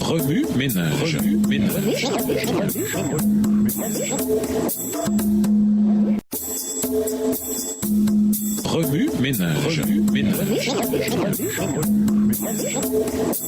Remue ménage. Remue ménage.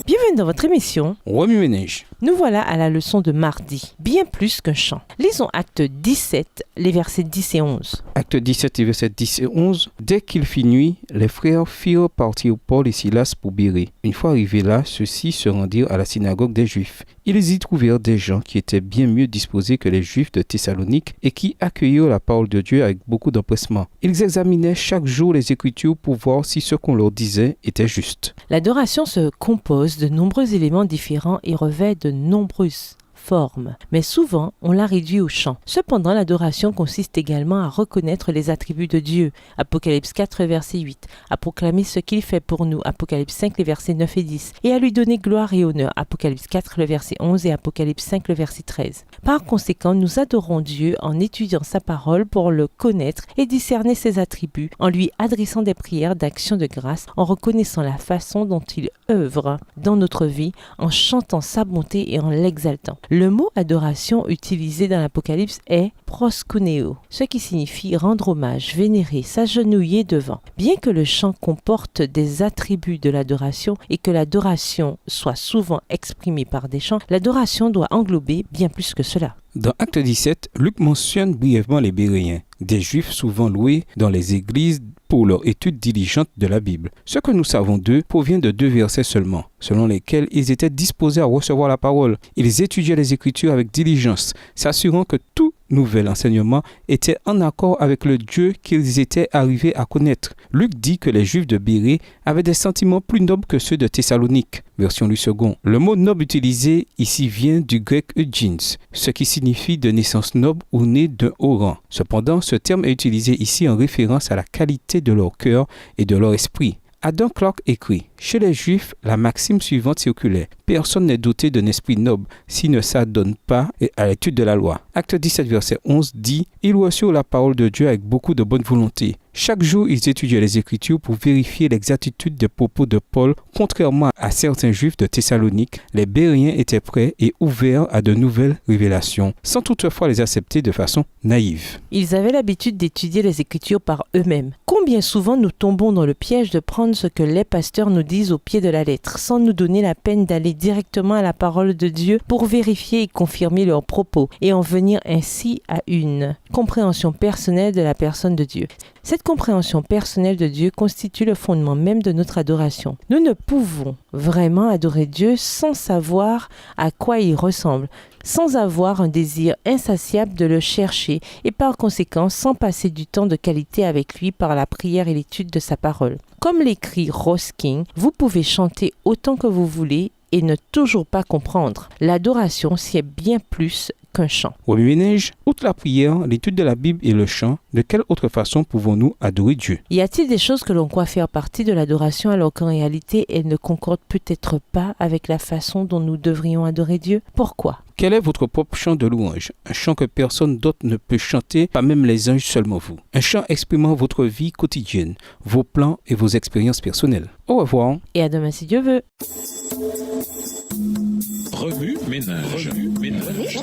Bienvenue dans votre émission Remue ménage. Nous voilà à la leçon de mardi, bien plus qu'un chant. Lisons Acte 17, les versets 10 et 11. Acte 17 et versets 10 et 11. Dès qu'il fit nuit, les frères firent partir Paul et Silas pour Bérée. Une fois arrivés là, ceux-ci se rendirent à la synagogue des Juifs. Ils y trouvèrent des gens qui étaient bien mieux disposés que les Juifs de Thessalonique et qui accueillirent la parole de Dieu avec beaucoup d'empressement. Ils examinaient chaque jour les Écritures pour voir si ce qu'on leur disait était juste. L'adoration se compose de nombreux éléments différents et revêt de nombreuses forme, mais souvent on la réduit au chant. Cependant, l'adoration consiste également à reconnaître les attributs de Dieu, Apocalypse 4, verset 8, à proclamer ce qu'il fait pour nous, Apocalypse 5, les versets 9 et 10, et à lui donner gloire et honneur, Apocalypse 4, le verset 11 et Apocalypse 5, le verset 13. Par conséquent, nous adorons Dieu en étudiant sa parole pour le connaître et discerner ses attributs, en lui adressant des prières d'action de grâce, en reconnaissant la façon dont il œuvre dans notre vie, en chantant sa bonté et en l'exaltant. Le mot adoration utilisé dans l'Apocalypse est proskuneo, ce qui signifie rendre hommage, vénérer, s'agenouiller devant. Bien que le chant comporte des attributs de l'adoration et que l'adoration soit souvent exprimée par des chants, l'adoration doit englober bien plus que cela. Dans Acte 17, Luc mentionne brièvement les Béréens, des Juifs souvent loués dans les églises pour leur étude diligente de la Bible. Ce que nous savons d'eux provient de 2 versets seulement, selon lesquels ils étaient disposés à recevoir la parole. Ils étudiaient les Écritures avec diligence, s'assurant que tout nouvel enseignement était en accord avec le Dieu qu'ils étaient arrivés à connaître. Luc dit que les Juifs de Bérée avaient des sentiments plus nobles que ceux de Thessalonique. Version Louis II. Le mot noble utilisé ici vient du grec eugènes, ce qui signifie de naissance noble ou né d'un haut rang. Cependant, ce terme est utilisé ici en référence à la qualité de leur cœur et de leur esprit. Adam Clarke écrit « Chez les Juifs, la maxime suivante circulait. Personne n'est doté d'un esprit noble s'il ne s'adonne pas à l'étude de la loi. » Acte 17, verset 11 dit « Ils reçurent la parole de Dieu avec beaucoup de bonne volonté. Chaque jour, ils étudiaient les Écritures pour vérifier l'exactitude des propos de Paul. Contrairement à certains Juifs de Thessalonique, les Béréens étaient prêts et ouverts à de nouvelles révélations, sans toutefois les accepter de façon naïve. » Ils avaient l'habitude d'étudier les Écritures par eux-mêmes. Combien souvent nous tombons dans le piège de prendre ce que les pasteurs nous disent au pied de la lettre, sans nous donner la peine d'aller directement à la parole de Dieu pour vérifier et confirmer leurs propos, et en venir ainsi à une compréhension personnelle de la personne de Dieu. Cette compréhension personnelle de Dieu constitue le fondement même de notre adoration. Nous ne pouvons vraiment adorer Dieu sans savoir à quoi il ressemble, sans avoir un désir insatiable de le chercher et par conséquent sans passer du temps de qualité avec lui par la prière et l'étude de sa parole. Comme l'écrit Ross King, vous pouvez chanter autant que vous voulez et ne toujours pas comprendre. L'adoration, c'est bien plus qu'un chant. Remue ménage, outre la prière, l'étude de la Bible et le chant, de quelle autre façon pouvons-nous adorer Dieu? Y a-t-il des choses que l'on croit faire partie de l'adoration alors qu'en réalité, elles ne concordent peut-être pas avec la façon dont nous devrions adorer Dieu? Pourquoi? Quel est votre propre chant de louange? Un chant que personne d'autre ne peut chanter, pas même les anges, seulement vous. Un chant exprimant votre vie quotidienne, vos plans et vos expériences personnelles. Au revoir. Et à demain si Dieu veut. Remue ménage. Remue ménage.